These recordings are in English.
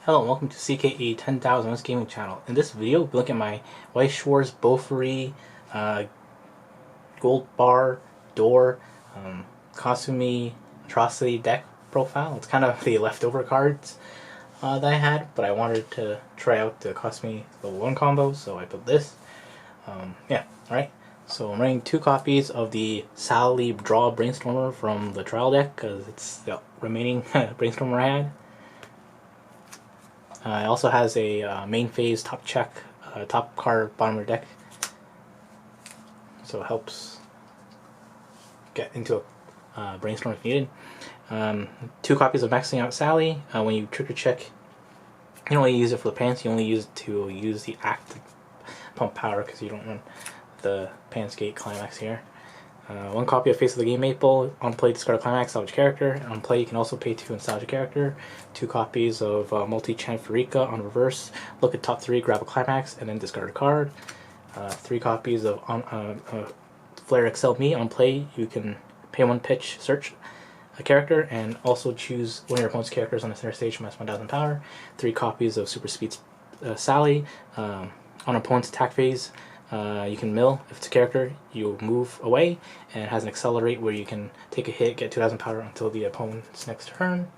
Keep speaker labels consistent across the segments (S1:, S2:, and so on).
S1: Hello and welcome to CKE 10,000 Gaming Channel. In this video, we'll be looking at my Weiss Schwarz Bofuri Gold Bar Door Kasumi Atrocity deck profile. It's kind of the leftover cards that I had, but I wanted to try out the Kasumi level 1 combo, so I put this. Alright. So I'm running 2 copies of the Sally Draw Brainstormer from the trial deck, because it's the remaining Brainstormer I had. It also has a main phase top check, top card bottom of the deck, so it helps get into a brainstorm if needed. 2 copies of Maxing Out Sally. When you trigger check, you don't only use it for the pants, you only use it to use the act to pump power because you don't run the Pants Gate Climax here. 1 copy of Face of the Game Maple. On play, discard a Climax, salvage character. On play, you can also pay 2 and salvage a character. 2 copies of Multi-Chant Farika on reverse. Look at top 3, grab a Climax, and then discard a card. 3 copies of Flare Excel Me. On play, you can pay 1 pitch, search a character, and also choose one of your opponent's characters on the center stage from S1000 power. 3 copies of Super Speed Sally. On opponent's attack phase, you can mill. If it's a character, you move away, and it has an accelerate where you can take a hit, get 2000 power until the opponent's next turn.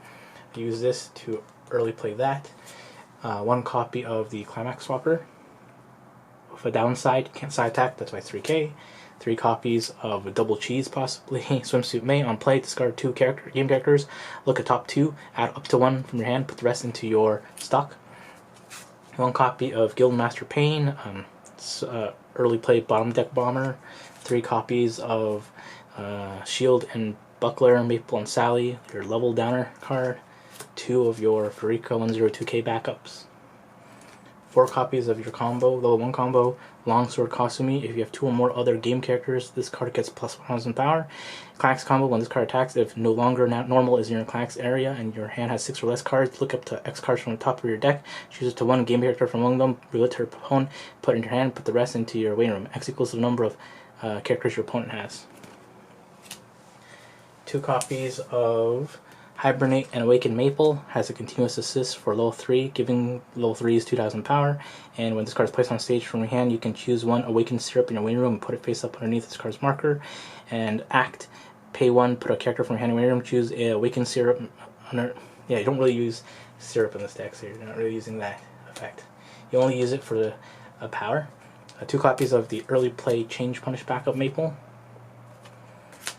S1: Use this to early play that. 1 copy of the Climax Swapper. With a downside, you can't side attack, that's why it's 3k. 3 copies of a Double Cheese, possibly. Swimsuit May. On play, discard 2 game characters. Look at top 2, add up to 1 from your hand, put the rest into your stock. 1 copy of Guildmaster Pain. Early play bottom deck bomber. 3 copies of Shield and Buckler, Maple and Sally, your level downer card. 2 of your Farika 102k backups. 4 copies of your combo, level 1 combo, Longsword Kasumi. If you have 2 or more other game characters, this card gets plus 1000 power. Climax combo, when this card attacks, if no longer normal is in your Climax area and your hand has 6 or less cards, look up to X cards from the top of your deck, choose it to 1 game character from among them, reveal it to your opponent, put it in your hand, put the rest into your waiting room. X equals the number of characters your opponent has. 2 copies of Hibernate and Awaken Maple. Has a continuous assist for level 3, giving level 3s 2000 power. And when this card is placed on stage from your hand, you can choose 1 Awakened Syrup in your waiting room and put it face up underneath this card's marker. And act, pay 1, put a character from your hand in your waiting room, choose a Awakened Syrup. Yeah, you don't really use syrup in this deck, so you're not really using that effect. You only use it for the power. 2 copies of the Early Play Change Punish Backup Maple.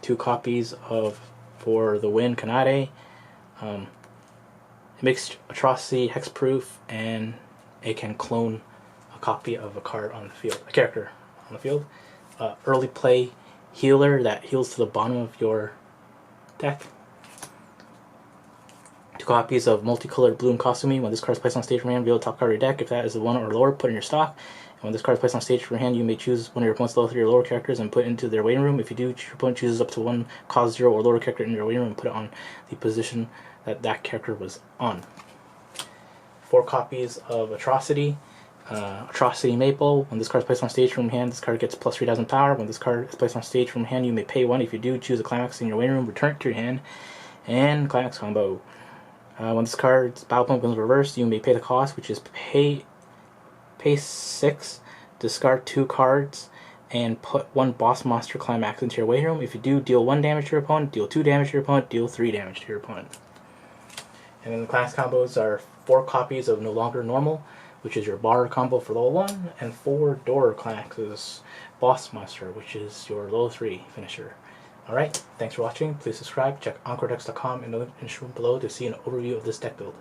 S1: 2 copies of, for the win, Kanade. It makes Atrocity hexproof, and it can clone a copy of a card on the field, a character on the field. Early play healer that heals to the bottom of your deck. 2 copies of Multicolored Bloom Kasumi. When this card is placed on stage from your hand, reveal the top card of your deck. If that is a 1 or lower, put it in your stock. And when this card is placed on stage from your hand, you may choose one of your opponent's level 3 or lower characters and put it into their waiting room. If you do, your opponent chooses up to 1 cause 0 or lower character in your waiting room and put it on the position that that character was on. 4 copies of Atrocity. Atrocity Maple. When this card is placed on stage from your hand, this card gets plus 3000 power. When this card is placed on stage from your hand, you may pay 1. If you do, choose a Climax in your waiting room, return it to your hand, and Climax combo. When this card's battle point goes reversed, you may pay the cost, which is pay 6, discard 2 cards, and put 1 Boss Monster Climax into your waiting room. If you do, deal 1 damage to your opponent, deal 2 damage to your opponent, deal 3 damage to your opponent. And then the class combos are 4 copies of No Longer Normal, which is your bar combo for level 1, and 4 door climaxes, Boss Monster, which is your level 3 finisher. Alright, thanks for watching. Please subscribe. Check EncoreDecks.com and the link in the description below to see an overview of this deck build.